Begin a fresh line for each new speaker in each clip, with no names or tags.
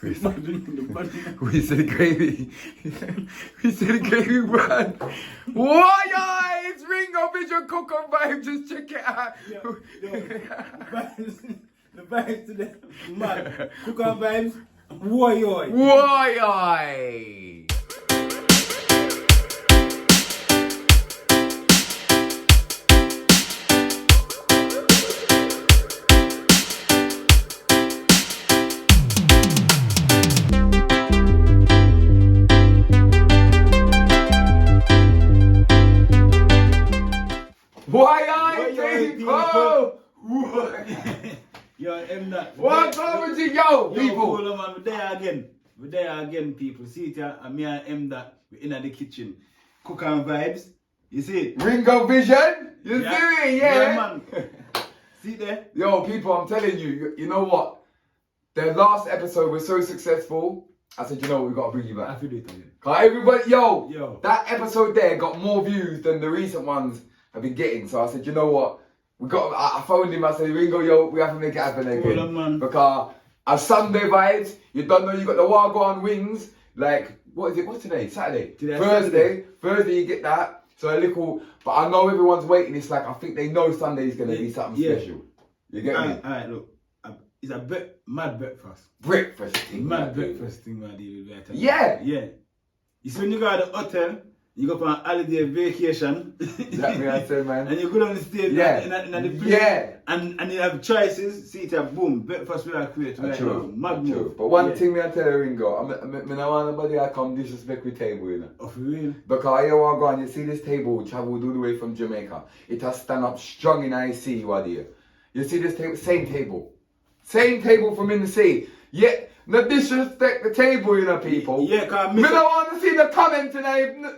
We said gravy. We said gravy brand. Why, it's Ringo Vision Cook on Vibe. Just check it out.
The vibes today, man. Cook on vibes. Wooi.
Wooi. People?
Yo, that.
What's up with you, yo, people?
Yo, man, we're there again, people. See it here, and me and that, we're in the kitchen. Cook and vibes. You see it?
Ringo Vision? You see it,
Yeah, man. See there?
Yo, people, I'm telling you, you know what? The last episode was so successful. I said, you know what, we got to bring you back.
I feel it again.
Cause everybody, yo, that episode there got more views than the recent ones have been getting. So I said, you know what? I phoned him, I said, Ringo, yo, we have to make it happen again.
Hold on, man.
Because as Sunday vibes, you don't know you got the Wagwan wings. Like, what is it? What's today? Saturday? Thursday you get that. So a little, but I know everyone's waiting. It's like, I think they know Sunday's going to be something special. You get me?
Alright, look. It's a mad breakfast.
Breakfast thing.
Mad breakfast thing, man.
Yeah.
Yeah. You see, when you go to the hotel, you go for an holiday vacation.
Exactly what I said, man.
And you go on the stage in the plane. And you have choices. See it have boom. Breakfast we are create right now. Mad move.
But one thing me I tell you, Ringo, I don't want nobody I come disrespect with table, you know.
Oh, for real?
Because you are going, you see this table traveled all the way from Jamaica. It has stand up strong in IC, you are there. You see this table, same table. Same table from in the sea. Yet, no disrespect the table, you know, people.
Yeah, cause
me don't want to see the comment in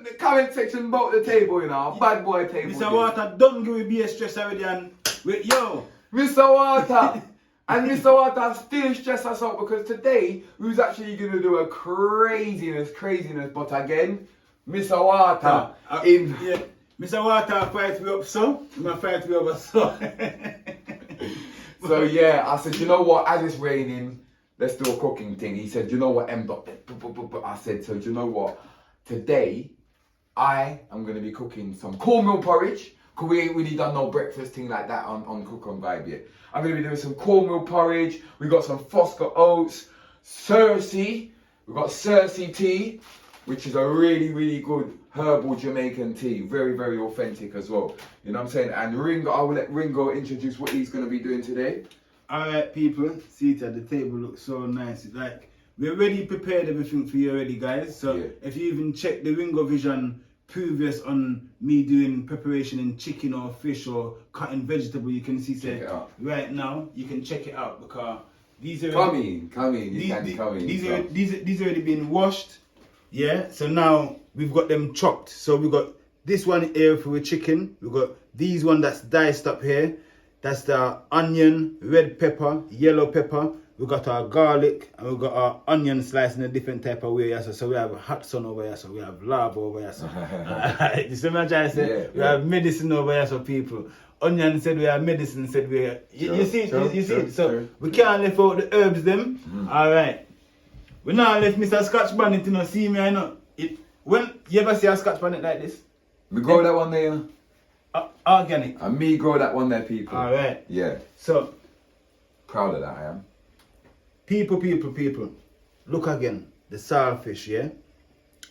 the comment section about the table, you know. Bad boy table.
Mr. Water, don't give me be a stress already and wait, yo.
Mr. Water. And Mr. Water still stress us out because today we was actually going to do a craziness. But again, Mr. Water
yeah. Mr. Water fight me up so. I'm going to fight me over so.
So yeah, I said, you know what, as it's raining, let's do a cooking thing. He said, you know what, M. I said, so you know what, today, I am going to be cooking some cornmeal porridge, because we ain't really done no breakfast thing like that on Cook on Vibe yet. I'm going to be doing some cornmeal porridge, we got some Fosca oats, Cersei, we got Cersei tea, which is a really good herbal Jamaican tea. Very authentic as well. You know what I'm saying? And Ringo, I will let Ringo introduce what he's going to be doing today.
Alright, people. See it at the table looks so nice. It's like, we already prepared everything for you already, guys. So if you even check the Ringo Vision previous on me doing preparation in chicken or fish or cutting vegetable, you can see right now, you can check it out because these are
come in.
These already been washed. Yeah, so now we've got them chopped. So we've got this one here for the chicken. We've got these one that's diced up here. That's the onion, red pepper, yellow pepper. We've got our garlic and we've got our onion sliced in a different type of way. So we have hot sun over here. So we have lard over here. So you see what I say? We have medicine over here. So people, onion said we have medicine. Said we have, you see it. So we can't leave out the herbs them. All right. We now left Mr. Scotch Bonnet, you know, see me, I know. When you ever see a Scotch Bonnet like this?
We grow that one there, you
know? Organic.
And me grow that one there, people.
Alright.
Yeah.
So.
Proud of that, I am.
People. Look again. The saltfish, yeah?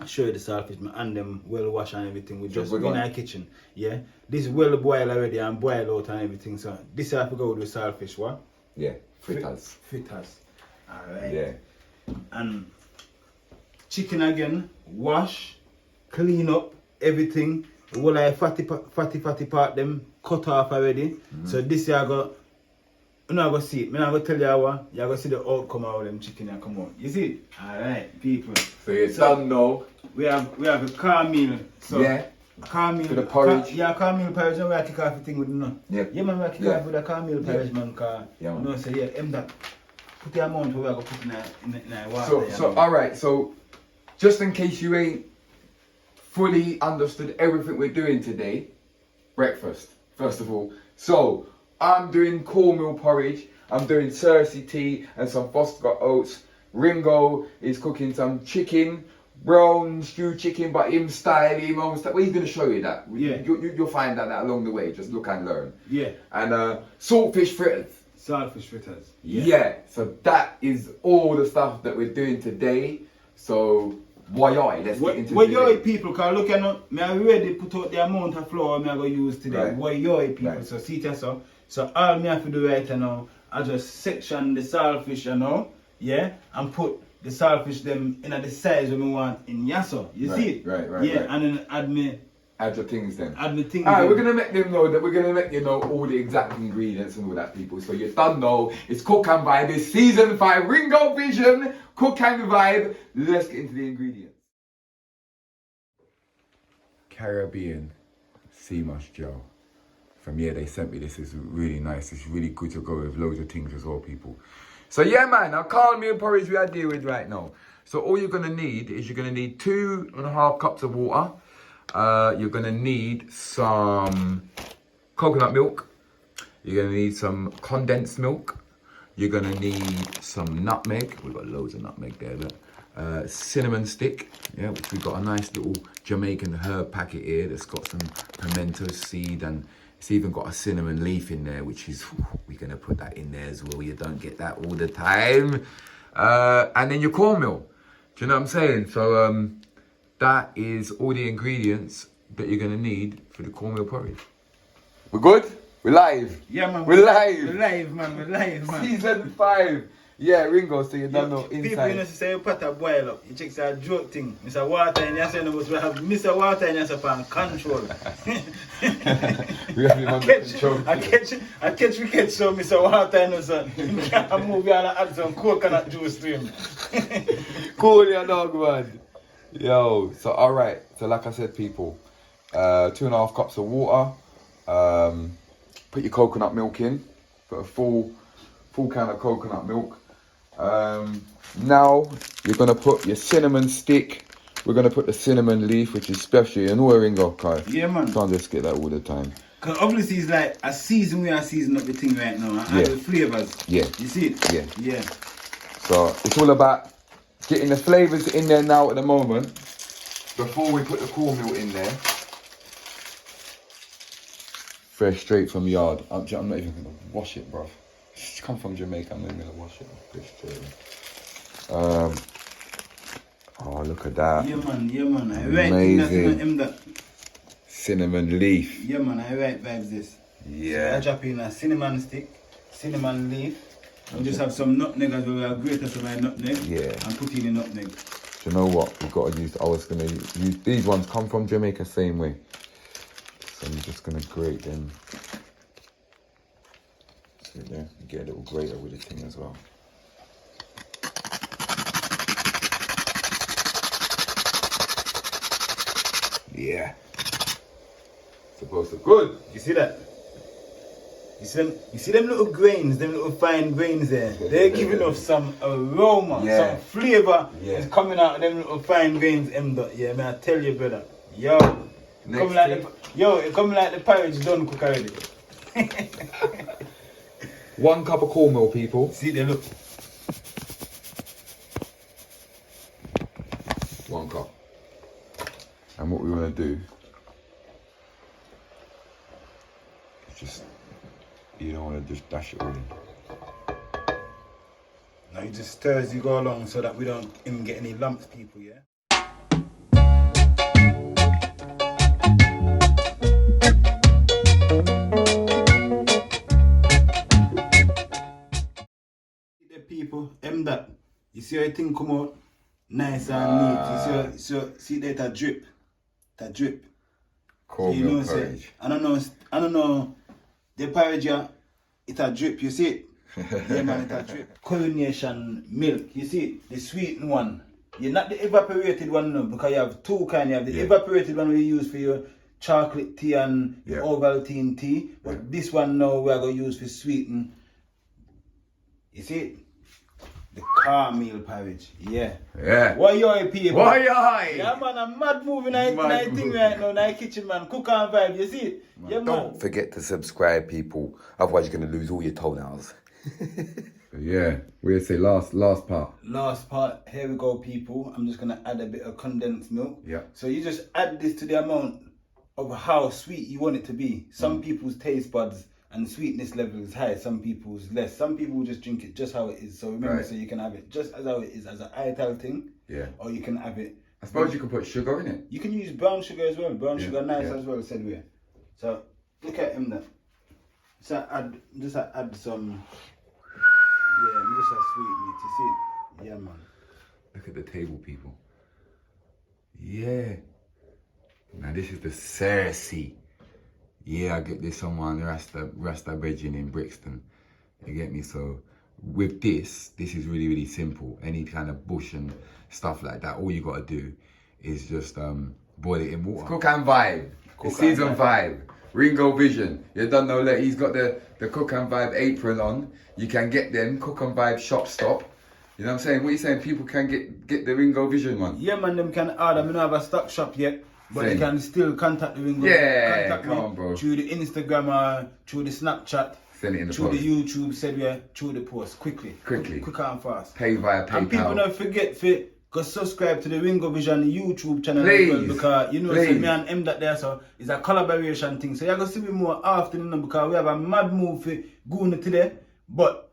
I'll show you the saltfish, and them well washed and everything. We just in our kitchen, yeah? This well boiled already and boiled out and everything. So, this I have to go with the saltfish, what?
Yeah, fritters.
Alright.
Yeah.
And chicken again, wash, clean up everything. All I fatty part them cut off already. So this year I go, you know I go see it. I go tell you how you go see the outcome of them chicken and come out. You see it? Alright, people.
So you done now.
We have a cornmeal. So
yeah.
Cornmeal.
For the porridge.
Cornmeal porridge. We have to kick off the thing with
Yeah,
man, we have to kick off with the cornmeal porridge, man.
Yeah, man.
No, so that. Put the amount we are going to put in the water.
So alright, so just in case you ain't fully understood everything we're doing today, breakfast, first of all. So I'm doing cornmeal porridge, I'm doing Cersei tea and some Fosca oats. Ringo is cooking some chicken, brown stew chicken, but him style, him own style. Well, he's going to show you that.
Yeah.
You'll find that along the way. Just look and learn.
Yeah.
And saltfish fritters.
Saltfish fritters.
Yeah. So that is all the stuff that we're doing today. So, Wooi, let's get into
Wooi people, because look, me already put out the amount of flour I'm going to use today.
Right.
Wooi people.
Right.
So see it so. So all me have to do right now, I just section the saltfish, yeah, and put the saltfish them in the size we want in yasso. You
Right,
see it?
right,
Yeah,
right.
and then
add your things then.
add the things.
Alright,
in.
we're gonna make them know that we're gonna make you know all the exact ingredients and all that, people. So you done know it's Cook and Vibe. It's season 5 Ringo Vision Cook and Vibe. Let's get into the ingredients. Caribbean sea mush gel. From here they sent me this. Is really nice. It's really good to go with loads of things as well, people. So yeah, man. Now cornmeal porridge we are dealing with right now. So all you're gonna need is you're gonna need 2.5 cups of water. You're gonna need some coconut milk. You're gonna need some condensed milk. You're gonna need some nutmeg. We've got loads of nutmeg there. Look. Cinnamon stick, yeah, which we've got a nice little Jamaican herb packet here that's got some pimento seed, and it's even got a cinnamon leaf in there, which is, we're gonna put that in there as well. You don't get that all the time. And then your cornmeal. Do you know what I'm saying? So that is all the ingredients that you're gonna need for the cornmeal porridge. We're good? We're live.
Yeah, man.
We're live.
We're live, man. We're live, man.
Season 5. Yeah, Ringo, so you don't know
People,
inside.
say you put a boil up. You check a joke thing. Mr. Water and you say no, we have Mr. Water and you say pan control.
We have him under control.
I catch so Mr. Water and so you can move and add some coconut juice to him.
Cool, your dog, man. Yo, so alright. So like I said, people, 2.5 cups of water. Put your coconut milk in. Put a full can of coconut milk. Now you're gonna put your cinnamon stick. We're gonna put the cinnamon leaf, which is special. You know where Ringo, Kai?
Yeah, man.
Can't just get that all the time.
Because obviously it's like a season we are seasoning up the thing right now. And
Yeah.
the flavours.
Yeah.
You see it?
Yeah.
Yeah.
So it's all about getting the flavours in there now at the moment before we put the cornmeal in there. Fresh straight from yard. I'm not even gonna wash it, bruv. It's come from Jamaica. I'm not even gonna wash it. Fresh straight. Oh, look at that.
Yeah, man. Yeah, man.
Amazing.
That.
Cinnamon leaf.
Yeah, man. I right vibes this.
Yeah.
So I drop in a cinnamon stick, cinnamon leaf, and just have some nutmeg as well. I grate some my nutmeg.
Yeah.
And put in the nutmeg.
Do you know what? We've got to use. I was gonna use these ones. Come from Jamaica, same way. So I'm just gonna grate them. See there? Get a little grater with the thing as well. Yeah. Supposed to good.
You see that? You see them little grains, them little fine grains there. They're giving off some aroma,
Yeah.
some flavour.
Yeah.
It's coming out of them little fine grains. Yeah, man, I tell you, brother. Yo,
Next
it coming like the porridge done cook already.
1 cup of cornmeal, people.
See they look.
1 cup. And what we want to do is just, you don't want to just dash it all in.
Now you just stir as you go along so that we don't even get any lumps, people, yeah? The people, that. You see how thing come out nice and neat. You see that drip. That drip.
Cornmeal
So
porridge.
I don't know. The porridge, it's a drip, you see it? Yeah, man, it's a drip. Coronation milk, you see it? The sweetened one. You're not the evaporated one, no, because you have 2 kinds. You have the evaporated one we use for your chocolate tea and your Ovaltine tea. But this one now we are going to use for sweeten. You see it? The cornmeal porridge. Yeah.
Yeah.
Wooi people.
Wooi!
Yeah, man, I'm mad moving I thing right now in the kitchen, man. Cook and vibe, you see it? Yeah, man.
Don't forget to subscribe, people. Otherwise, you're going to lose all your toenails. So yeah, we'll say last part.
Last part, here we go, people. I'm just gonna add a bit of condensed milk.
Yeah.
So you just add this to the amount of how sweet you want it to be. Some people's taste buds and sweetness level is high, some people's less. Some people will just drink it just how it is. So remember, so you can have it just as how it is, as an ital thing.
Yeah.
Or you can have it.
I suppose you can put sugar in it.
You can use brown sugar as well. Brown sugar nice
yeah.
as well, said we. So look at him there. So add some. Yeah, just a sweet meat. You see it? Yeah, man.
Look at the table, people. Yeah. Now this is the Cersei. Yeah, I get this on one Rasta Bridging in Brixton. You get me? So with this is really, really simple. Any kind of bush and stuff like that, all you gotta do is just boil it in water. It's Cook and Vibe. It's season 5. Ringo Vision. You don't know that he's got the Cook and Vibe apron on. You can get them Cook and Vibe shop stop. You know what I'm saying? What you saying? People can get the Ringo Vision one.
Yeah, man, them can order. I don't have a stock shop yet, but
Same.
they can still contact the Ringo.
Yeah,
contact
come
me
on, bro.
Through the Instagram or through the Snapchat.
Send it in the
through
post.
the YouTube, said we through the post quickly,
Quickly.
quicker and fast.
Pay via PayPal.
And people don't forget to go subscribe to the Ringo Vision YouTube channel
Please.
as well, because you know,
Please.
so me and M that there, so it's a collaboration thing. So you're gonna see me more often, you know, because we have a mad move for going today, but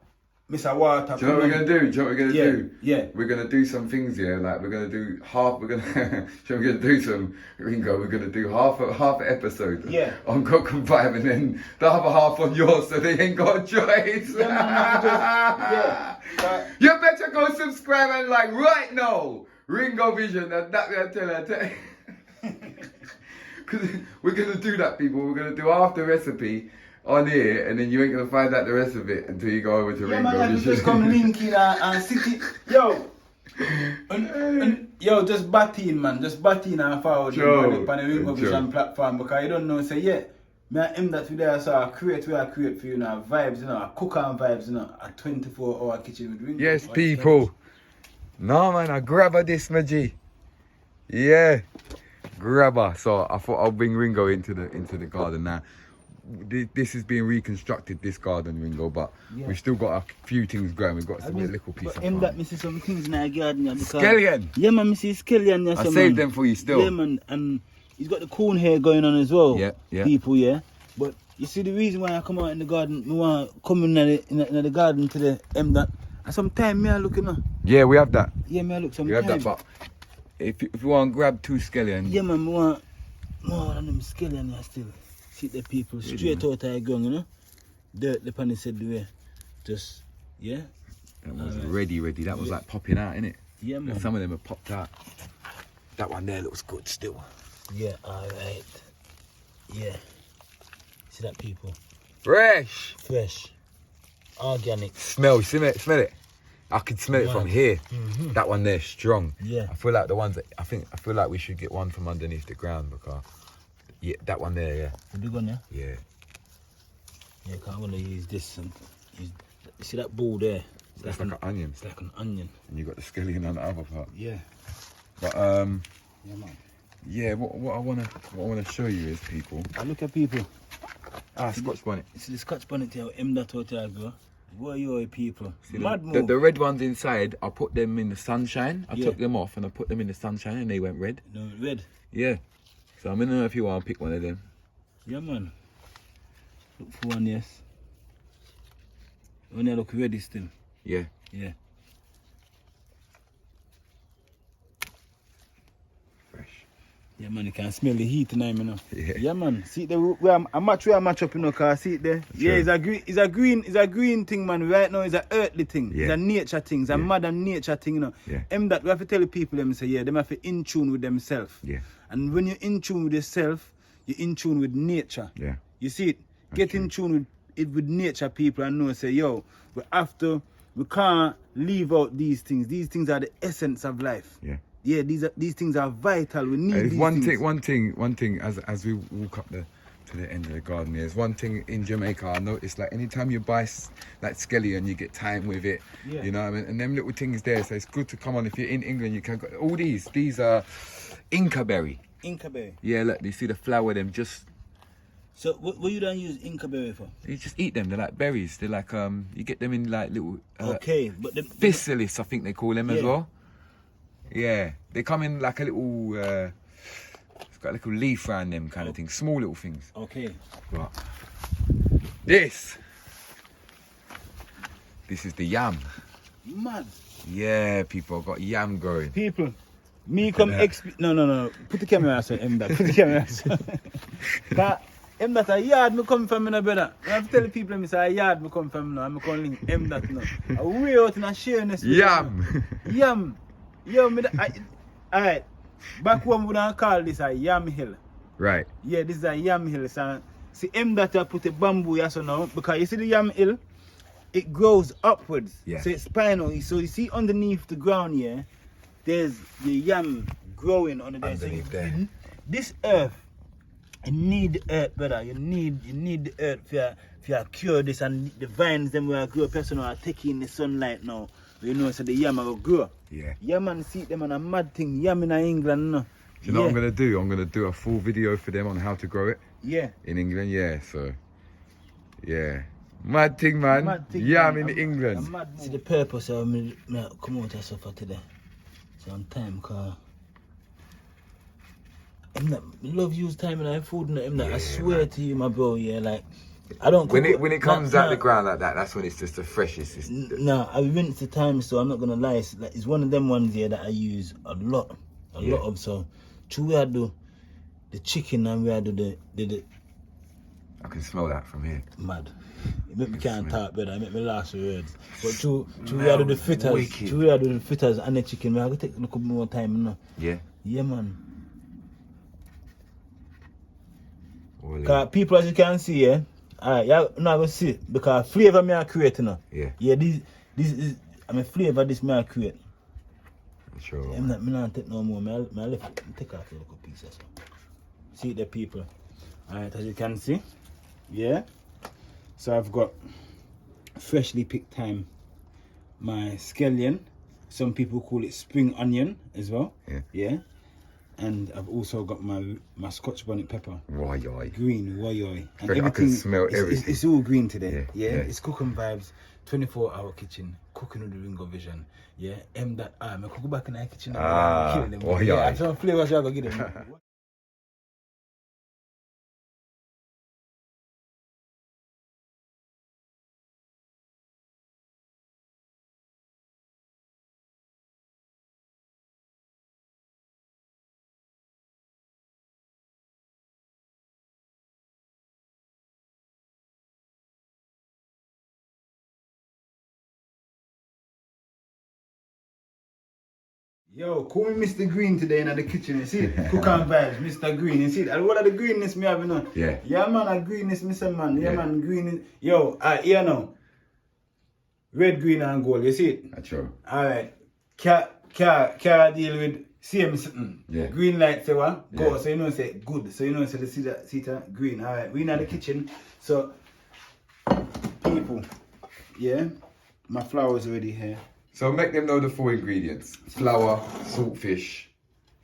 Mr. Water.
Do you know what we're gonna do? Do you know what we're gonna do?
Yeah.
We're gonna do some things here. Like we're gonna do half. We're gonna. So we're gonna do some Ringo. We're gonna do half an episode.
Yeah.
On Cook and Vibe, and then the other half on yours, so they ain't got a choice.
Yeah.
You better go subscribe and like right now. Ringo Vision. And that I tell you. Because we're gonna do that, people. We're gonna do half the recipe on here, and then you ain't gonna find out the rest of it until you go over to Ringo
man,
Vision.
just come link in and sit it. Yo. Yo, just batting, man. Just batting and forward on the Ringo Vision platform, because you don't know, say, yeah, me and him that we there, so I create for you now, vibes, you know, Cook and Vibes, you know, a 24-hour kitchen with Ringo.
Yes, people. No, man, I grab her this, my G. Yeah, grab her. So I thought I'll bring Ringo into the garden now. This is being reconstructed, this garden, Ringo, but we've still got a few things growing. We've got some little piece of
farm. That me see some things in our garden.
Scallion!
Yeah, man, me see scallion.
I saved them for you still.
Yeah, man, and he's got the corn hair going on as well.
Yeah.
People, yeah. But you see, the reason why I come out in the garden, I want to come in the garden to the that. And sometimes me I look, you know.
Yeah, we have that.
Yeah, me I look sometimes.
We have that, but if you want to grab 2 scallions.
Yeah, man, we want more than them scallion here still. See the people straight out of the ground, you know. Dirt, the pan said the way. Just, yeah.
That was ready. That was like popping out, innit?
Yeah, man.
Some of them have popped out. That one there looks good still.
Yeah, alright. Yeah. See that, people?
Fresh.
Organic.
Smell it. I can smell it from here.
Mm-hmm.
That one there, strong.
Yeah.
I feel like the ones that I feel like we should get one from underneath the ground, because that one there, yeah.
The big one, yeah?
Yeah.
Yeah, cause I'm gonna use this and see that ball there?
It's like an onion.
It's like an onion.
And you got the scallion on the other part.
Yeah.
But
yeah, man.
Yeah, what I wanna show you is, people.
Look at people.
Scotch bonnet.
See the Scotch bonnet here, that hotel, bro. Wooi, people.
See
Mad move.
the red ones inside, I put them in the sunshine. I took them off and I put them in the sunshine and they went red.
No, red?
Yeah. So I'm gonna know if you want to pick one of them.
Yeah, man. Look for one, yes. When they look ready still.
Yeah.
Yeah.
Fresh.
Yeah, man, you can smell the heat now, you know.
Yeah.
Man. See the where I match up, you know, cause see it there.
Sure.
Yeah, it's a green thing, man. Right now it's a earthly thing.
Yeah.
It's a nature thing. It's a mother nature thing, you know.
Yeah.
That we have to tell the people them say, yeah, them have to in tune with themselves.
Yeah.
And when you're in tune with yourself, you're in tune with nature.
Yeah.
You see it? Get in tune with nature, people, and know, say, yo, we can't leave out these things. These things are the essence of life.
Yeah.
Yeah, these things are vital. We need these
one
things.
One thing as we walk up to the end of the garden, there's one thing in Jamaica I noticed, like anytime you buy like scallion, you get time with it.
Yeah.
You know what I mean? And them little things there, so it's good to come on. If you're in England, you can go, all these are Inca berry.
Inca berry.
Yeah, look, you see the flower, them just
So what you don't use Inca berry for?
You just eat them. They're like berries. They're like you get them in like little
Okay, but the
physalis, I think they call them as
Yeah.
well. Yeah, they come in like a little. It's got a little leaf around them kind of thing. Small little things.
okay.
But this is the yam.
Mad.
Yeah, people, I've got yam growing.
People, me come no. Put the camera outside, Put the camera outside. That that a yard me come from, no brother. I have to tell the people me say a yard me come from now. I'm calling him that now. A way out in a shareness.
Yam.
Yam. Yo, alright. Back when we don't call this a yam hill.
Right.
Yeah, this is a yam hill. So see him that I put a bamboo here so now because you see the yam hill. It grows upwards,
Yeah.
so it's spinal. So you see underneath the ground here, there's the yam growing under there.
Underneath
so
there.
This earth, you need the earth, brother. You need the earth for cure this, and the vines them will grow. Person are taking the sunlight now. You know, so the yam will grow.
Yeah.
Yam and see them on a mad thing. Yam in England, no.
Do you know what I'm gonna do? I'm gonna do a full video for them on how to grow it.
Yeah.
In England, yeah. So, yeah. Mad thing, man.
Mad thing,
Yam
man.
in England.
See the purpose of me come out and suffer today. So on time, cause love use time in our food and I swear
man.
to you, my bro, yeah, like I don't
When
cook,
it comes out the ground like that, that's when it's just the freshest.
No, I rinse the time, so I'm not gonna lie. It's one of them ones here that I use a lot of. So, true, we had do the chicken and we had do the
I can smell that from here.
mad. It make me can't talk better. It make me last words. But true, we
Smells
had do the fritters.
wicked.
True, we had do the fritters and the chicken. We have to take a couple more time, you know.
Yeah.
Yeah, man.
Wooi.
Cause people, as you can see, yeah, alright, you're not gonna see it because flavor me I create, you know.
Yeah.
Yeah, this is flavor this me I create.
Sure.
I'm not take no more. I left take off a little piece or so. See the people. Alright, as you can see. Yeah. So I've got freshly picked thyme, my scallion. Some people call it spring onion as well.
Yeah.
Yeah. And I've also got my Scotch bonnet pepper.
Wooi.
Green, wooi. And
I can smell everything.
It's all green today.
Yeah,
Yeah.
yeah.
It's cooking vibes. 24-hour kitchen. Cooking with the Ringo Vision. Yeah. I cook back in the kitchen.
Ah,
Kill them.
wooi.
Yeah, I some flavors I go get them. Yo, call me Mr. Green today in the kitchen. You see, cook and vibes, Mr. Green. You see, and what are the greenness me have, you know?
Yeah.
Yeah, man, a greenness, Mr. Man. Yeah,
Yeah.
man, green. Yo, here now. Red, green, and gold. You see it?
That's true.
All right. Can deal with same something.
Yeah.
Green light say what? Go.
Yeah.
So you know say good. So you know say the see that green. All right. We in the kitchen. So people, yeah. My flour is already here.
So make them know the full ingredients. Flour, saltfish,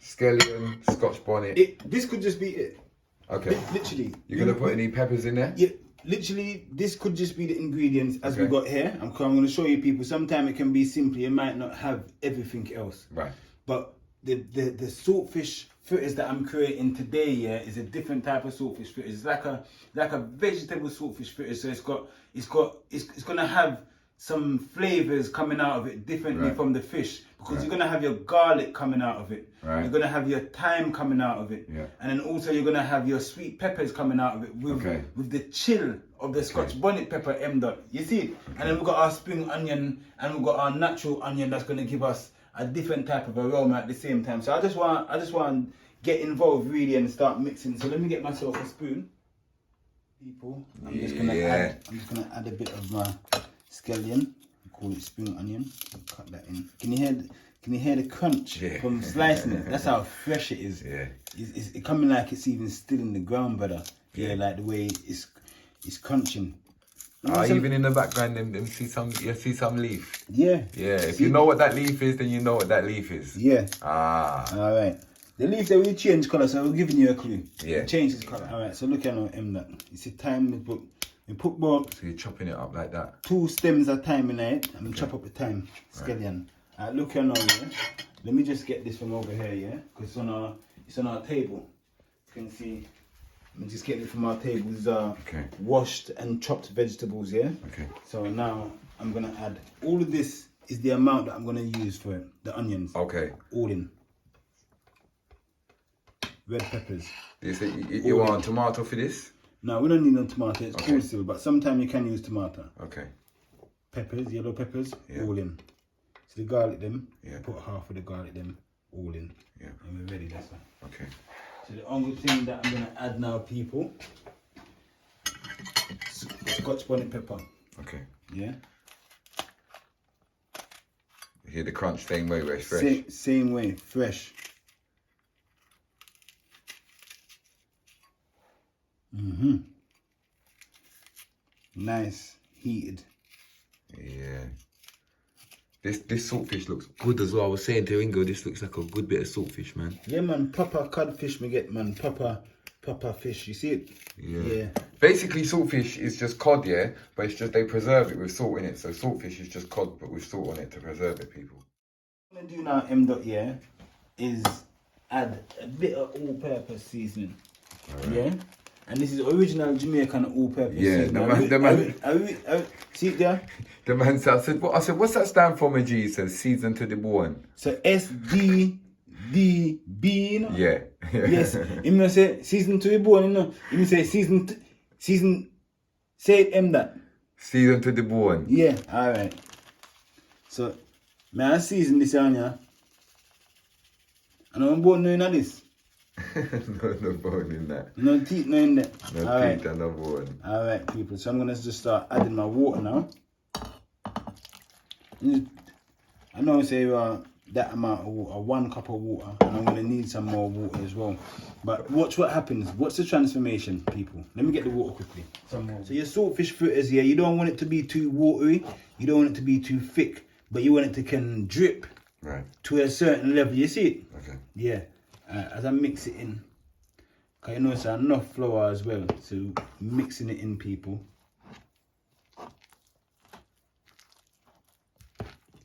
scallion, Scotch bonnet.
This could just be it.
Okay.
Literally.
You're gonna put any peppers in there?
Yeah, literally, this could just be the ingredients as we
Okay.
got here. I'm going to show you people. Sometimes it can be simple. You might not have everything else.
Right.
But the saltfish fritters that I'm creating today, yeah, is a different type of saltfish fritters. It's like a vegetable saltfish fritter. So it's gonna have some flavors coming out of it differently
Right.
from the fish because
Right.
you're gonna have your garlic coming out of it.
Right.
You're gonna have your thyme coming out of it.
Yeah.
And then also you're gonna have your sweet peppers coming out of it with
Okay.
with the chill of the Scotch bonnet pepper M dot. You see it? And then we've got our spring onion and we've got our natural onion that's gonna give us a different type of aroma at the same time. So I just want to get involved really and start mixing. So let me get myself a spoon. People, I'm just gonna add a bit of my scallion. We call it spring onion. Cut that in. Can you hear the crunch from slicing it? That's how fresh it is.
Yeah.
It's coming like it's even still in the ground, brother. Yeah, like the way it's crunching.
Even in the background, them you see some leaf.
Yeah.
Yeah. If you know what that leaf is, then you know what that leaf is.
Yeah.
Ah.
All right. The leaf that we change colour, so we're giving you a clue.
Yeah.
It changes colour. Alright, so look at now that. You see thyme we put about
So you're chopping it up like that.
2 stems of thyme in it and we chop up the thyme scallion. Alright, look here now, yeah. Let me just get this from over here, yeah? Because it's on our table. You can see. Let me just get it from our table. These are washed and chopped vegetables, yeah?
Okay.
So now I'm gonna add all of this is the amount that I'm gonna use for it. The onions.
Okay.
All in. Red peppers.
You want tomato for this?
No, we don't need no tomato. It's cool still, but sometimes you can use tomato.
Okay.
Peppers, yellow peppers, all in. So the garlic them, put half of the garlic them, all in.
Yeah.
And we're ready, that's one.
Okay.
So the only thing that I'm gonna add now, people, Scotch bonnet pepper.
Okay.
Yeah.
You hear the crunch same way where it's fresh?
Same way, fresh. Nice, heated.
Yeah. This saltfish looks good as well. I was saying to Ringo, this looks like a good bit of saltfish, man.
Yeah, man, proper codfish me get, man. Proper fish. You see it?
Yeah. Basically, saltfish is just cod, yeah? But it's just they preserve it with salt in it. So saltfish is just cod, but with salt on it to preserve it, people.
What I'm gonna do now, yeah, is add a bit of all-purpose seasoning. Yeah? And this is original Jamaican all-purpose seasoning.
The man,
see it there?
the man said, I said, what's that stand for, my G? He says, season to the bone.
So SDDB, you know?
Yeah.
Yes. Him not say season to the bone, you know? Him say season, say it that.
Season to the bone.
Yeah, alright. So, may I season this on ya? And I'm born knowing this.
No bone in that.
No teeth, no in there.
No teeth and no bone.
Alright, people. So I'm gonna just start adding my water now. I know I say that amount of water, 1 cup of water, and I'm gonna need some more water as well. But watch what happens. What's the transformation, people? Let me get the water quickly. Some more. So your saltfish fritters here, you don't want it to be too watery, you don't want it to be too thick, but you want it to can drip to a certain level. You see it?
Okay.
Yeah. As I mix it in, because you know it's enough flour as well, so mixing it in, people.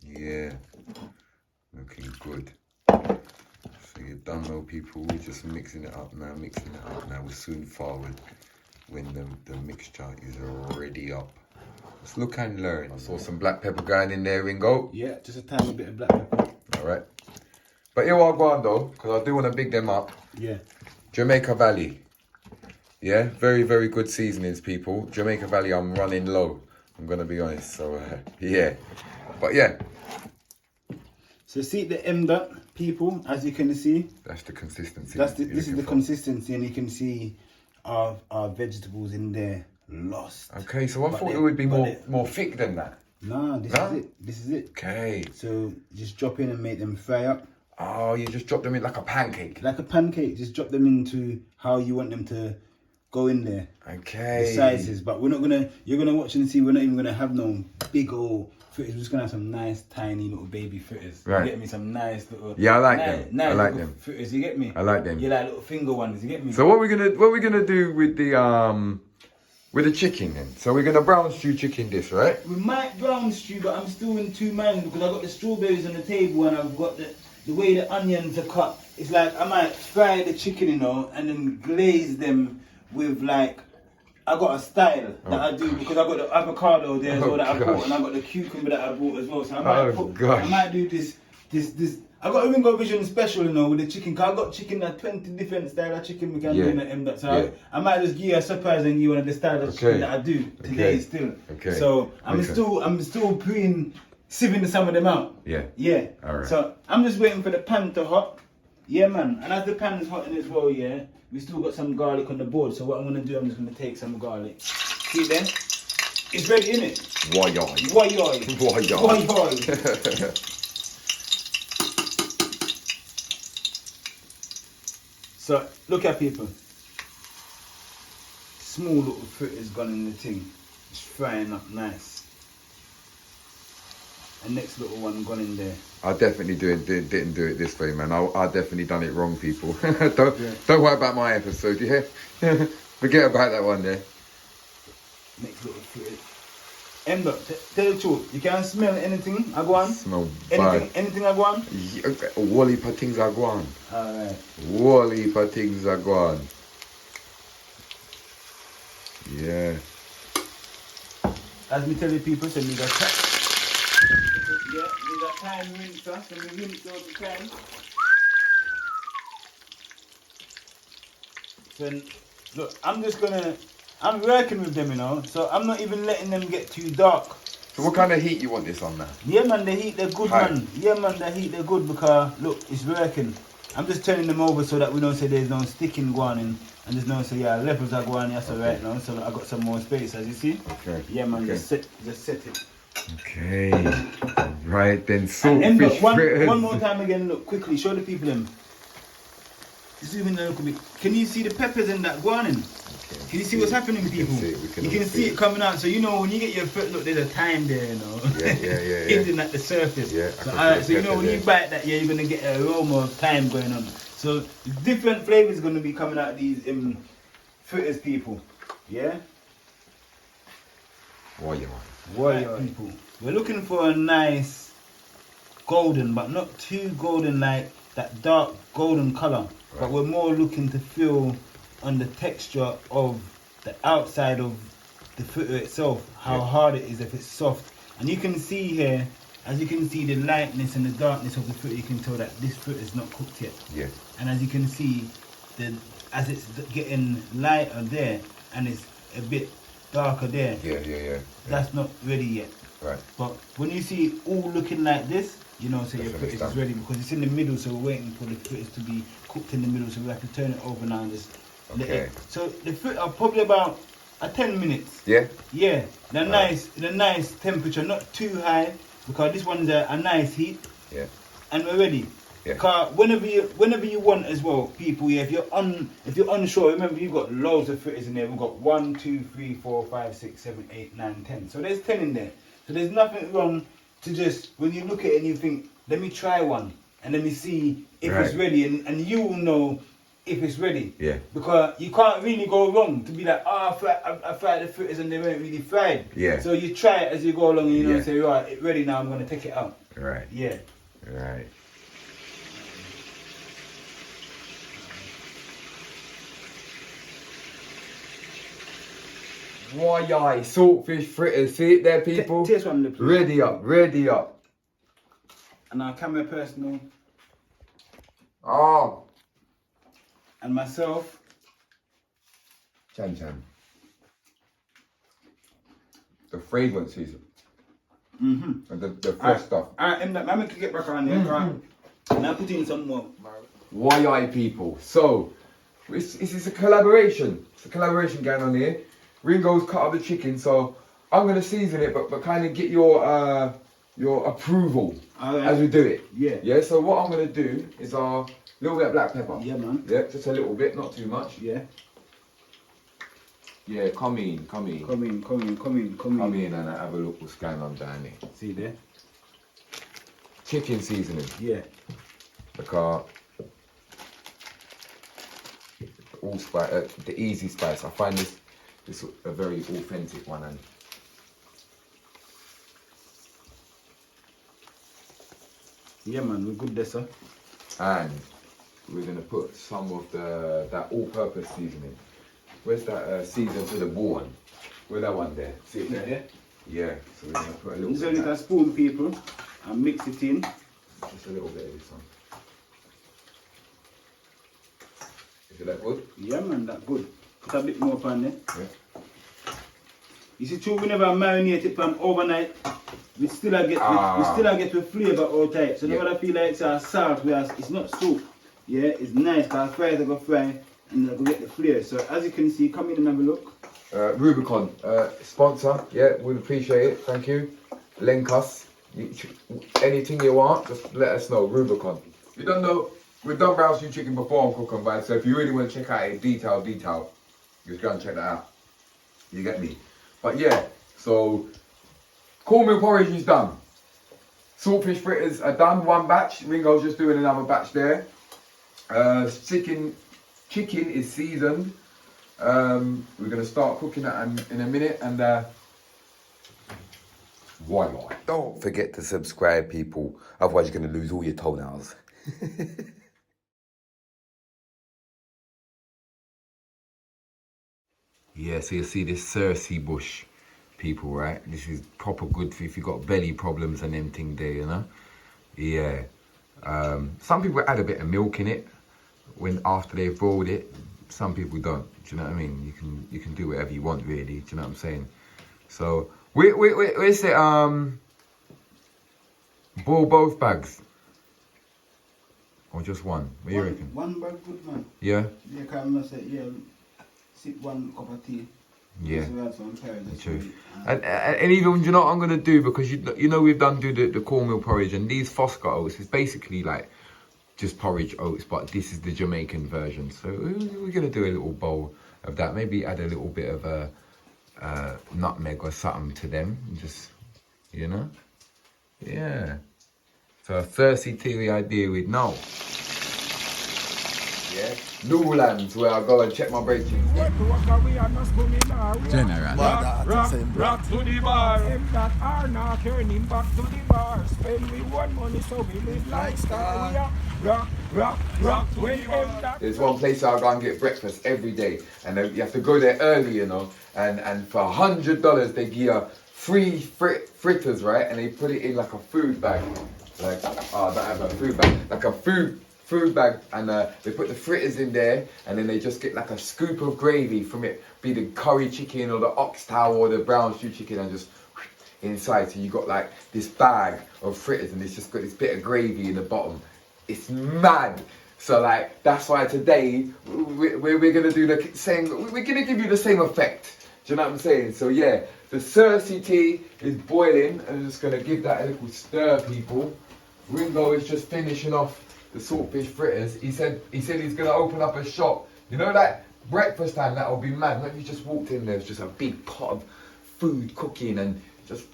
Yeah, looking good. So you done know, people, we're just mixing it up now, we're soon forward when the mixture is already up. Let's look and learn. I saw some black pepper going in there, Ringo.
Yeah, just a tiny bit of black pepper.
Alright. But here I go on though, because I do want to big them up.
Yeah.
Jamaica Valley. Yeah, very, very good seasonings, people. Jamaica Valley, I'm running low. I'm going to be honest. So, yeah. But yeah.
So see the end up, people, as you can see.
That's the consistency.
This is the consistency, and you can see our vegetables in there lost.
Okay, so I thought it would be more thick than that.
Nah, this is it. This is it.
Okay.
So just drop in and make them fry up.
Oh, you just drop them in like a pancake.
Like a pancake. Just drop them into how you want them to go in there.
Okay.
The sizes, but we're not gonna. You're gonna watch and see. We're not even gonna have no big old fritters. We're just gonna have some nice, tiny little baby fritters.
Right.
You get me? Some nice little.
Yeah, I like them.
Nice
I like them.
Fritters. You get me?
I like them.
You like little finger ones. You get me?
So what we gonna do with the chicken then? So we're gonna brown stew chicken this, right?
We might brown stew, but I'm still in 2 minds because I got the strawberries on the table and I've got the way the onions are cut. It's like I might fry the chicken, you know, and then glaze them with like. I got a style that I do because I got the avocado there as well that I bought, and I got the cucumber that I bought as well. So I might do this. I got a Ringo Vision special, you know, with the chicken. Cause I got chicken, 20 different style of chicken we can do in the M. So I might just give you a surprise and give you one of the style of chicken that I do today still. Okay. So I'm still sieving some of them out. Yeah. Yeah. All right. So I'm just waiting for the pan to hot. Yeah, man. And as the pan is hot as well, yeah, we still got some guarlic on the board. So what I'm gonna do, I'm just gonna take some garlic. See there? It's ready, innit?
Wooi.
So look at people. Small little fritters gone in the thing. It's frying up nice. And next little one gone in there.
I definitely didn't do it this way, man. I definitely done it wrong, people. Don't worry about my episode, yeah? Forget about that one there.
Next little fritters. Look, tell the truth. You can't smell anything I go on?
Smell bad.
Anything I go on?
Wally for things I go on.
Alright.
Wally for things I go on. Yeah.
As me tell the people, so me got time. Yeah, we got time rinser, so we rinse all the time. So look, I'm working with them, you know, so I'm not even letting them get too dark.
So what kind of heat you want this on now?
Yeah man, the heat they're good, man. Yeah man, the heat they're good because look, it's working. I'm just turning them over so that we don't say there's no sticking going in, and there's no say levels are going, yes, okay. Right now, so I got some more space, as you see.
Okay.
Yeah man,
okay.
just set it.
Okay. Right then,
and
saltfish
look, one more time again, look, quickly, show the people them. Zoom in a little bit. Can you see the peppers in that going in? Can you see what's happening, people? You can see it coming out. So you know when you get your foot, look, there's a time there, you know.
Yeah.
Hidden at the surface.
Yeah.
So, alright, so you know when you bite that, yeah, you're gonna get an aroma of time going on. So different flavors gonna be coming out of these fritters, people. Yeah.
Warrior
people. We're looking for a nice golden, but not too golden like that dark golden color. Right. But we're more looking to feel on the texture of the outside of the fritter itself, how hard it is if it's soft. And you can see here, as you can see the lightness and the darkness of the fritter, you can tell that this fritter is not cooked yet.
Yeah.
And as you can see, as it's getting lighter there and it's a bit darker there.
Yeah.
That's not ready yet.
Right.
But when you see it all looking like this, you know, so your fritters is ready because it's in the middle, so we're waiting for the fritters to be cooked in the middle, so we have to turn it over now and just let it. So the fritter are probably about 10 minutes. Yeah? Yeah. They're nice temperature, not too high, because this one's a nice heat. Yeah. And we're ready. Yeah. Cause whenever you want as well, people, yeah, if you're unsure, remember you've got loads of fritters in there. We've got 1, 2, 3, 4, 5, 6, 7, 8, 9, 10. So there's 10 in there. So there's nothing wrong to just, when you look at it and you think, let me try one and let me see if it's ready, and you will know if it's ready. Yeah. Because you can't really go wrong to be like, I fried the fritters and they weren't really fried. Yeah. So you try it as you go along and you know, say, right, it's ready now, I'm going to take it out. Right. Yeah. Right.
Why, saltfish fritters, see it there, people?
Taste one, please.
Ready up.
And our camera personal.
Oh.
And myself.
Chan. The fragrances. And the fresh stuff.
Alright, I'm going to get back around there. Right. And I'll put in some more.
Why, people? So, this is a collaboration. It's a collaboration going on here. Ringo's cut up the chicken, so I'm gonna season it, but kind of get your approval as we do it. Yeah. Yeah. So what I'm gonna do is a little bit of black pepper.
Yeah, man.
Yeah, just a little bit, not too much.
Yeah.
Yeah, come in.
Come in
And have a look what's going on down there.
See there?
Chicken seasoning.
Yeah.
Because the easy spice. I find this a very authentic one, and
yeah, man, we're good there, sir.
And we're gonna put some of that all-purpose seasoning. Where's that season for the ball one? Where's that one there? See it there? Yeah. So we're gonna put a little.
So you can spoon, people, and mix it in.
Just a little bit of this one. Is it that good?
Yeah, man, that good. Put a bit more pan there.
Yeah.
You see, true, we never marinate it from overnight. We still get the flavour all tight. So now I feel like it's a salt, whereas it's not soup. Yeah, it's nice because fries are going to fry and they're going to get the flavour. So as you can see, come in and have a look.
Rubicon, sponsor. Yeah, we'd appreciate it. Thank you. Link us. Anything you want, just let us know. Rubicon. You don't know. We've done brown stew chicken before on Cook and Vine, so if you really want to check out it detail, just go and check that out. You get me? But yeah, so cornmeal porridge is done. Saltfish fritters are done, one batch. Ringo's just doing another batch there. Chicken is seasoned. We're gonna start cooking that in a minute, and voila. Don't forget to subscribe, people, otherwise you're gonna lose all your toenails. Yeah, so you see this Cersei bush, people, right? This is proper good for if you've got belly problems and them thing there, you know? Yeah. Some people add a bit of milk in it after they've boiled it. Some people don't. Do you know what I mean? You can do whatever you want, really. Do you know what I'm saying? So where's it? Boil both bags, or just one? What do you reckon?
One bag, good man.
Yeah.
Yeah, can say yeah. Sip one cup of tea.
Yeah.
True.
And even, do you know what I'm gonna do, because you know we've done the cornmeal porridge, and these Fosca oats is basically like just porridge oats, but this is the Jamaican version. So we're gonna do a little bowl of that. Maybe add a little bit of a nutmeg or something to them. Just, you know, yeah. So a Cersei tea idea with no. Yeah. Newlands, where I go and check my braking.
General.
Rock to the bar. Them that are not turning back to the bar. Spend we want money, so we live like star. Rock when that.
There's one place I go and get breakfast every day, and you have to go there early, you know. And for $100 they give you free fritters, right? And they put it in like a food bag. Like, oh, I don't have a food bag. Like a food bag, and they put the fritters in there, and then they just get like a scoop of gravy from it, be the curry chicken or the oxtail or the brown stew chicken, and just inside. So you got like this bag of fritters, and it's just got this bit of gravy in the bottom. It's mad. So like, that's why today we're gonna do the same. We're gonna give you the same effect. Do you know what I'm saying? So yeah, the Cersei tea is boiling. I'm just gonna give that a little stir, people. Ringo is just finishing off the saltfish fritters. He said he's gonna open up a shop. You know that breakfast time, that'll be mad. Maybe you just walked in, there's just a big pot of food cooking and just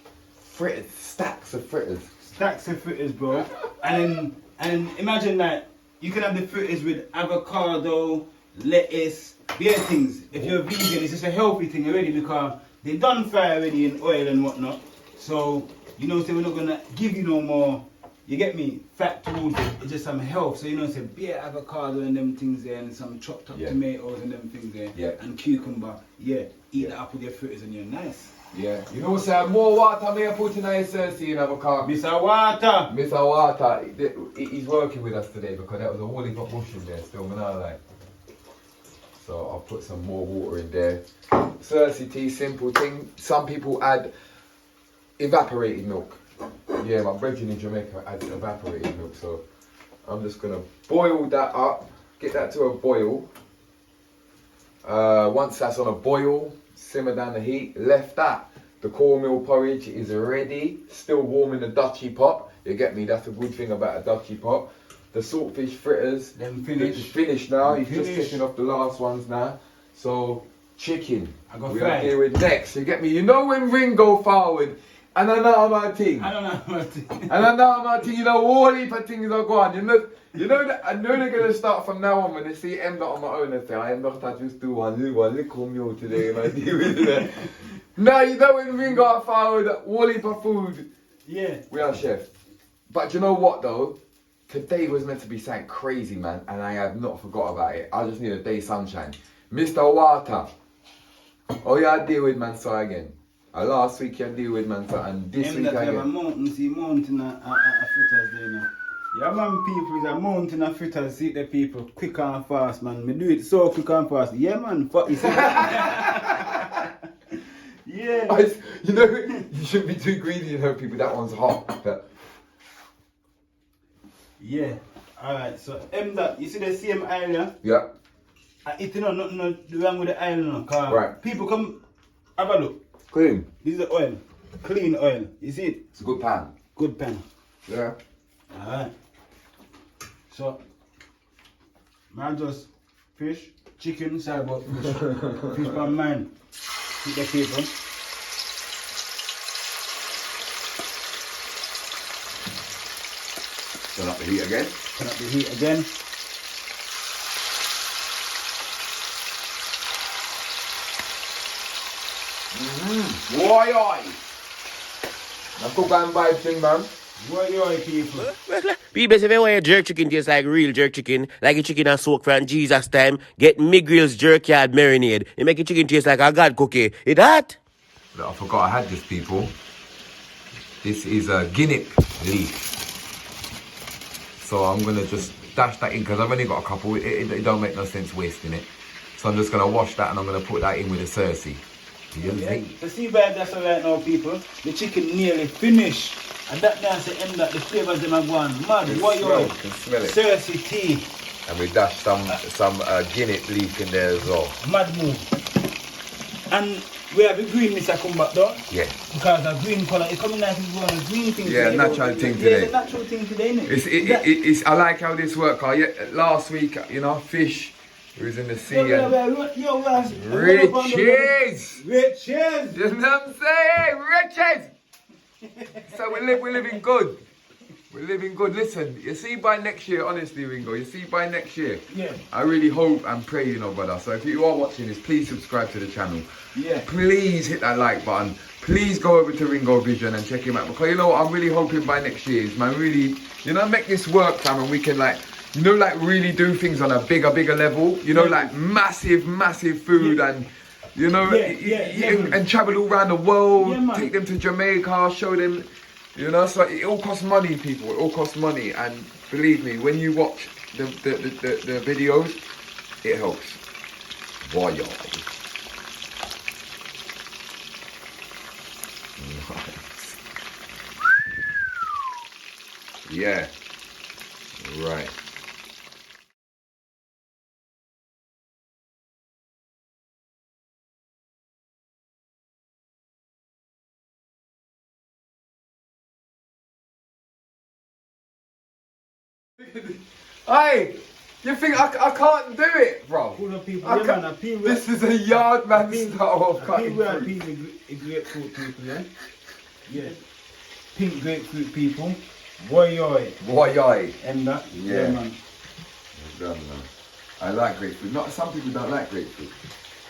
fritters, stacks of fritters.
Stacks of fritters, bro. and imagine that you can have the fritters with avocado, lettuce, bare things. If you're vegan, it's just a healthy thing already, because they done fry already in oil and whatnot. So, you know, so we're not gonna give you no more, you get me, fat towards it. It's just some health. So, you know, say bare avocado and them things there, and some chopped up tomatoes and them things there, and cucumber. Yeah, eat that up with your fritters and you're nice.
Yeah, you know, say more water may I put in a Cersei in avocado.
Mr. Water!
Mr. Water, he's working with us today, because that was a whole heap of bush in there still, man, I like. So I'll put some more water in there. Cersei tea, simple thing. Some people add evaporated milk. Yeah, my brethren in Jamaica adds evaporated milk, so I'm just gonna boil that up, get that to a boil. Once that's on a boil, simmer down the heat, left that. The cornmeal porridge is ready, still warm in the Dutchie pot. You get me? That's a good thing about a Dutchie pot. The saltfish fritters,
them finished
now. He's just taking off the last ones now. So chicken,
I got
we're
fried.
here with next. You get me? You know when Ringo forward, and I know my thing.
I don't know my thing.
And I know my thing. You know all heap of things are going. You know that I know they're gonna start from now on when they see M dot on my own and say, I am not that just do one little meal today, and I deal with it. Now you know when Ringo forward, all heap of food.
Yeah.
We are chef. But you know what though? Today was meant to be something crazy, man, and I have not forgot about it. I just need a day sunshine. Mr. Water. Oh yeah, I deal with man so again. Last week you deal with man so, and this week
again.
again.
Have a mountain of fritters there now. Yeah man, people, is a mountain of fritters. See the people quick and fast, man. Me do it so quick and fast. Yeah man, fuck you. Yeah.
You know, you shouldn't be too greedy, you know, people. That one's hot. But
yeah. Alright, so that you see the same aisle, yeah?
yeah.
It's nothing wrong with the aisle, no.
Right.
People come have a look.
Clean.
This is the oil. Clean oil. You see it?
It's a good pan.
Good pan.
Yeah.
Alright. So, man just fish, chicken, sorry about fish. Fish pan mine. Put the paper.
heat again.
Turn up the heat again.
Wooi oi! Now cook and vibe thing, man.
Wooi people.
People say they want your jerk chicken tastes like real jerk chicken, like a chicken and soak from Jesus time. Get Miguel's jerk yard marinade. It make your chicken taste like a God cookie. It hot?
Look, I forgot I had this, people. This is a guinea leaf. So I'm gonna just dash that in because I've only got a couple. It don't make no sense wasting it. So I'm just gonna wash that and I'm gonna put that in with a Cersei.
Yeah. So see by that's all right now, people. The chicken nearly finished. And that now say end that the flavours them are going mad. Wooi oi.
You can smell it.
Cersei tea.
And we dash some guinea leaf in there as well.
Mad move. And we have the green mist that come back though.
Yeah.
Because the green colour, it's coming nice as well. The green thing
Yeah,
today.
natural thing today.
Yeah, the natural thing today, innit?
It's I like how this works. Last week, you know, fish was in the sea and riches.
Riches.
You know what I'm saying? Riches. So we're living good. We're living good. Listen, you see by next year, honestly, Ringo, you see by next year,
Yeah.
I really hope and pray, you know, brother. So if you are watching this, please subscribe to the channel.
Yeah.
Please hit that like button. Please go over to Ringo Vision and check him out. Because you know what, I'm really hoping by next year is, man, really, you know, make this work, fam, and we can like, you know, like really do things on a bigger level. You know, like massive food and, you know, and travel all around the world.
Yeah,
take them to Jamaica, show them, you know. So it all costs money, people. It all costs money, and believe me, when you watch the videos, it helps. Wooi oi. Yeah. Right. Hey, you think I can't do it, bro?
Cool of people.
I
Yeah,
can't-
man.
This is a yard man style of cutting
People are
fruit.
pink grapefruit people, yeah? Yeah. Pink grapefruit people. Wooi oi.
Wooi oi.
And that.
Yeah.
Man.
Done, man. I like grapefruit. Not some people don't like grapefruit.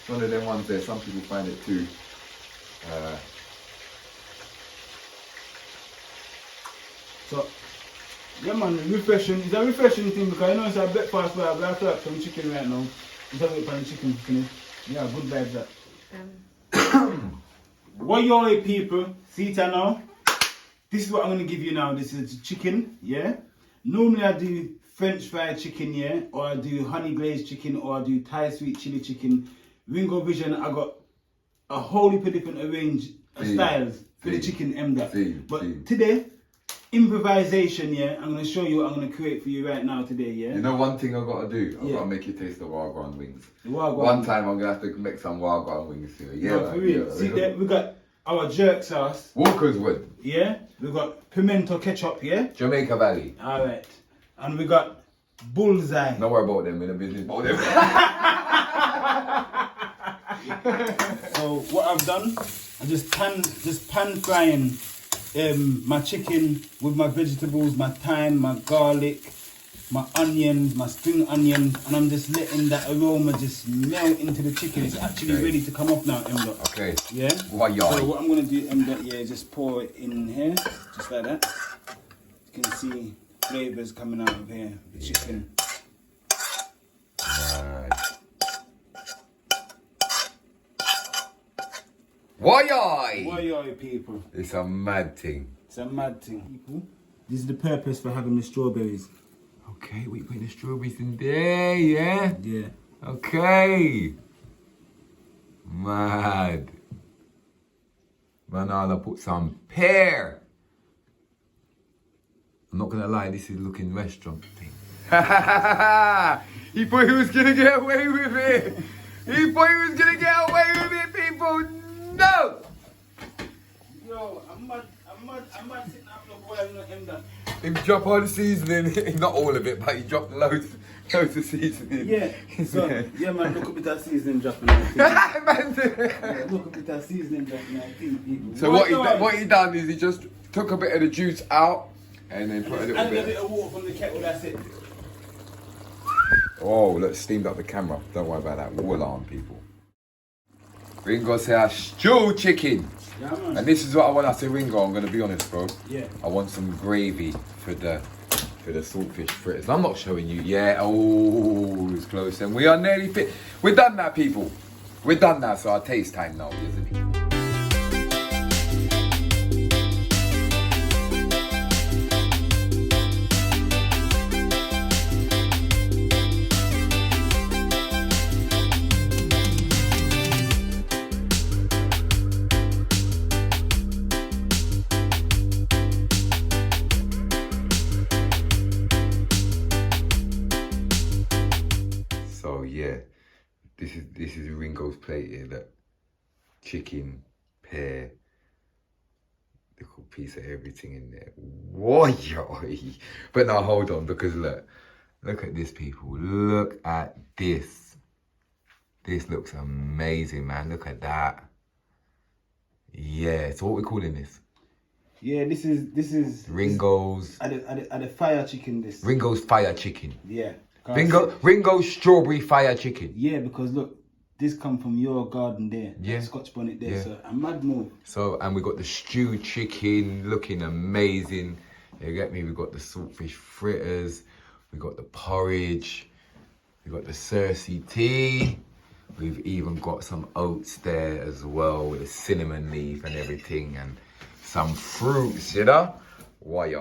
It's one of them ones there. Some people find it too.
So, yeah, man, refreshing. It's a refreshing thing because you know it's a breakfast where I have to have some chicken right now. It's a bit of chicken finish. Yeah, good vibes that. Wooi oi, people. See it now? This is what I'm going to give you now. This is chicken, yeah? Normally I do French fried chicken, yeah? Or I do honey glazed chicken, or I do Thai sweet chili chicken. Ringo Vision, I got a whole heap of different range of styles for the chicken But today, improvisation, yeah? I'm going to show you what I'm going to create for you right now today, yeah?
You know one thing I've got to do? I've
Yeah.
got to make you taste the wagwan wings.
The wagwan.
One time I'm going to have to make some wagwan wings here. Yeah,
No, for real. See, there, we got our jerk sauce,
Walker's Wood,
yeah? We got pimento ketchup, yeah?
Jamaica Valley.
Alright. And we got bullseye.
Don't worry about them in the business. About them.
So what I've done, I just pan frying my chicken with my vegetables, my thyme, my garlic, my onions, my spring onion, and I'm just letting that aroma just melt into the chicken. It's actually ready to come off now, Emma.
Okay.
Yeah?
Wooi oi.
So what I'm gonna do, Emma, yeah, just pour it in here, just like that. You can see flavours coming out of here, the chicken.
Right. Wooi oi.
Wooi oi, people.
It's a mad thing.
It's a mad thing, people. This is the purpose for having the strawberries.
Okay, we put the strawberries in there, yeah?
Yeah.
Okay. Mad. Man, I'll put some pear. I'm not gonna lie, this is looking restaurant thing. He thought he was gonna get away with it. He thought he was gonna get away with it, people. No!
Yo, I'm mad sitting up for a while, not that.
He dropped all the seasoning, not all of it, but he dropped loads of seasoning.
Yeah, so, yeah man, look at that seasoning dropping out. Yeah, look at that seasoning dropping out, people.
So what he done is he just took a bit of the juice out, And then put a little
Add a
bit.
bit of water from the kettle, that's it.
Oh, look, steamed up the camera. Don't worry about that. Wall alarm, people. Ringo said stew chicken.
Yeah, man.
And this is what I want. I say, Ringo, I'm gonna be honest, bro.
Yeah.
I want some gravy for the saltfish fritters. I'm not showing you yet. Oh, it's close. And we are nearly fit. We're done now, people. We're done now, so our taste time now, isn't it? So yeah, this is Ringo's plate here. Look, chicken, pear, little piece of everything in there. Why? But now hold on, because look at this, people. Look at this. This looks amazing, man. Look at that. Yeah. So what we calling this?
Yeah, this is
Ringo's.
At the fire chicken. This.
Ringo's fire chicken.
Yeah.
Ringo's strawberry fire chicken.
Yeah, because look, this come from your garden there.
Yeah.
Scotch bonnet there.
Yeah.
So a mad move.
So, and we got the stewed chicken looking amazing. You get me? We got the saltfish fritters. We got the porridge. We got the Cersei tea. We've even got some oats there as well with a cinnamon leaf and everything, and some fruits, you know? Why?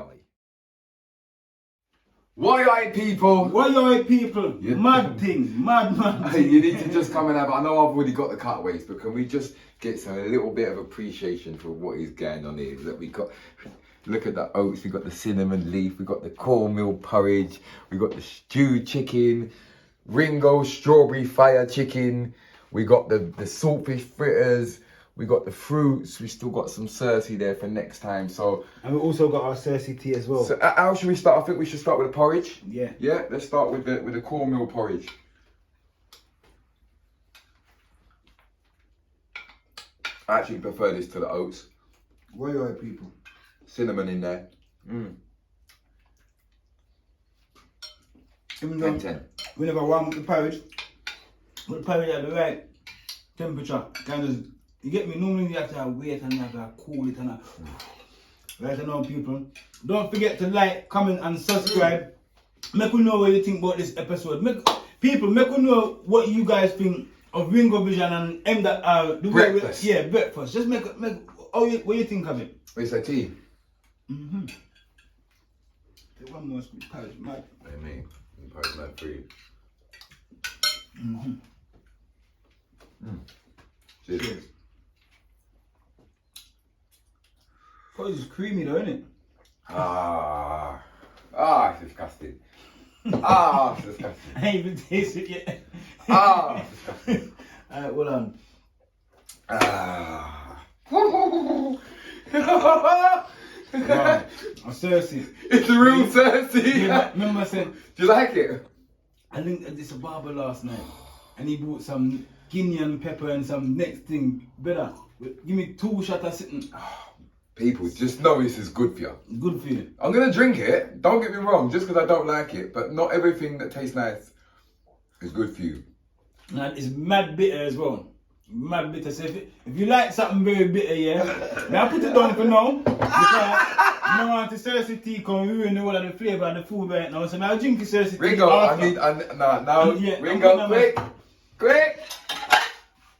Why, people?
Why people?
Yeah.
Mad thing. Mad.
You need to just come and have. I know I've already got the cutaways, but can we just get a little bit of appreciation for what is going on here? That we got. Look at the oats. We got the cinnamon leaf. We got the cornmeal porridge. We got the stewed chicken. Ringo's strawberry fire chicken. We got the saltfish fritters. We got the fruits. We still got some Cersei there for next time. So,
and we also got our Cersei tea as well.
So how should we start? I think we should start with the porridge.
Yeah.
Yeah. Let's start with the cornmeal porridge. I actually prefer this to the oats.
Why people?
Cinnamon in there.
Even though
10.
we never warm up the porridge, but the porridge at the right temperature. Kind of, you get me? Normally you have to wait and you have to cool it and right now, people. Don't forget to like, comment and subscribe. Make we know what you think about this episode. People, make we know what you guys think of Ringo Vision and M that the
breakfast.
Breakfast. Just make what you think of it.
Where's that tea?
Take one more scoop porridge, mad.
I mean, porridge not for you. Cheers.
Porridge is creamy though, isn't it?
It's disgusting. It's disgusting.
I ain't even tasted it yet.
It's disgusting.
Alright, hold on. Wow. I'm Cersei.
It's a real Cersei.
Yeah, remember I said,
Do you like it?
I linked this a barber last night and he bought some Guinean pepper and some next thing better. Give me 2 shots of sitting.
People, just know this is good for you.
Good for you.
I'm gonna drink it, don't get me wrong, just because I don't like it, but not everything that tastes nice is good for you.
And it's mad bitter as well. Mad bitter. So if you like something very bitter, yeah, now I put it down for now. Because I don't want the Cersei tea can ruin all of the flavour and the food right now. So I'll drink the Cersei tea.
Ringo,
after.
Ringo, quick!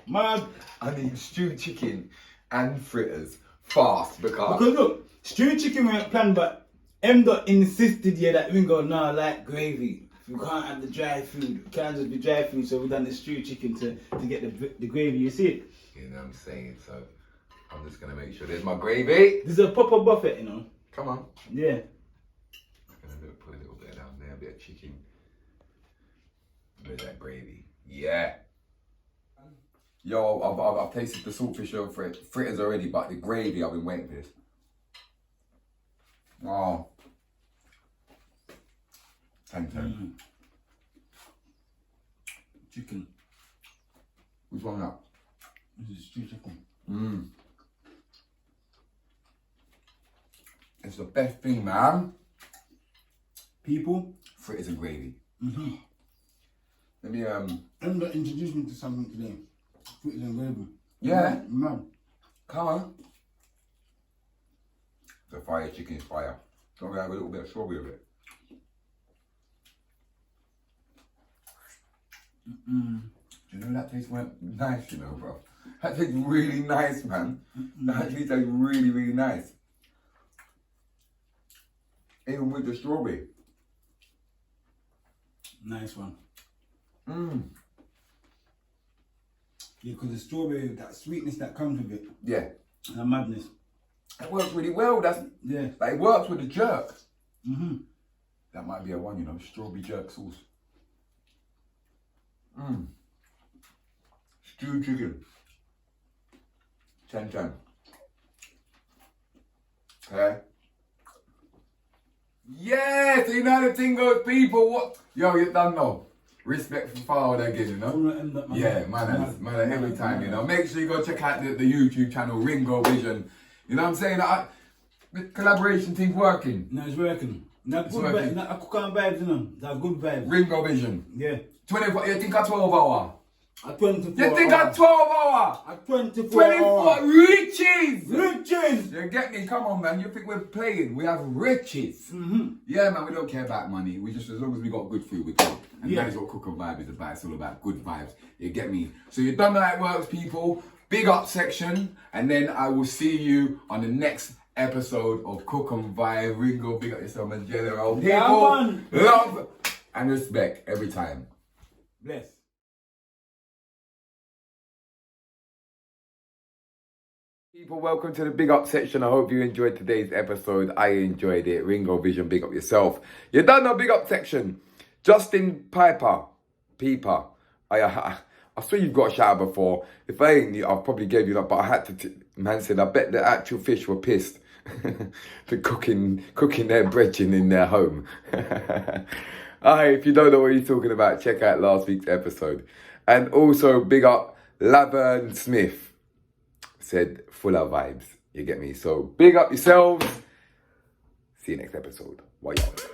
Mad.
I need stewed chicken and fritters fast because
Look, stewed chicken weren't planned, but M. Dot insisted that Ringo now like gravy. We can't have the dry food. It can't just be dry food, so we done the stewed chicken to get the gravy. You see it?
you know what I'm saying. So I'm just gonna make sure there's my gravy.
This is a proper buffet, you know.
Come on.
Yeah.
I'm gonna put a little bit down there, a bit of chicken. A bit of that gravy. Yeah. Yo, I've tasted the saltfish fritters already, but the gravy, I've been waiting for this. Oh. 10.
Chicken.
Which one now?
This is stewed chicken.
It's the best thing, man.
People.
Fritters and gravy.
Mm-hmm.
Let me
Emma introduced me to something today. Fritters and gravy.
Yeah.
Man.
Come on. The fire chicken is fire. Don't we have a little bit of strawberry with it? Do you know that tastes nice, you know, bro? That tastes really nice, man. That actually tastes really, really nice. Even with the strawberry.
Nice one.
Mmm.
Yeah, because the strawberry, that sweetness that comes with it.
Yeah.
And the madness.
It works really well. That's
Yeah.
like it works with the jerk.
Mm-hmm.
That might be a one, you know, strawberry jerk sauce. Mmm. Stewed chicken. 10-10. Okay. Yes, you know the thing goes, people. What? Yo, you done know. Respect for father again, you know. Yeah, man, every time, you know. Make sure you go check out the YouTube channel, Ringo Vision. You know what I'm saying? The collaboration thing's working.
No, it's working. Not good
working.
vibes. Not cooking vibes, you know. That's good vibes.
Ringo Vision.
Yeah.
24. You think a 12 hour?
A 24
You think
hour.
a 12 hour?
A 24
24
hour.
riches.
Riches.
You get me? Come on, man. You think we're playing? We have riches.
Mm-hmm.
Yeah, man. We don't care about money. We just, as long as we got good food, we're good. And
Yeah.
that is what Cook and Vibe is about. It's all about good vibes. You get me? So you don't know how it works, people. Big up section. And then I will see you on the next episode of Cook and Vibe. Ringo, big up yourself, man. General. People,
Yeah, man.
love and respect every time.
Bless.
People, welcome to the Big Up section. I hope you enjoyed today's episode. I enjoyed it. Ringo Vision, big up yourself. You done the Big Up section. Justin Peeper. I swear you've got a shout before. If I ain't, I probably gave you that, but I had to. Man said, I bet the actual fish were pissed for cooking their brethren in their home. Alright, if you don't know what he's talking about, check out last week's episode. And also, big up Laverne Smith. Said full of vibes. You get me? So big up yourselves. See you next episode. Why y'all?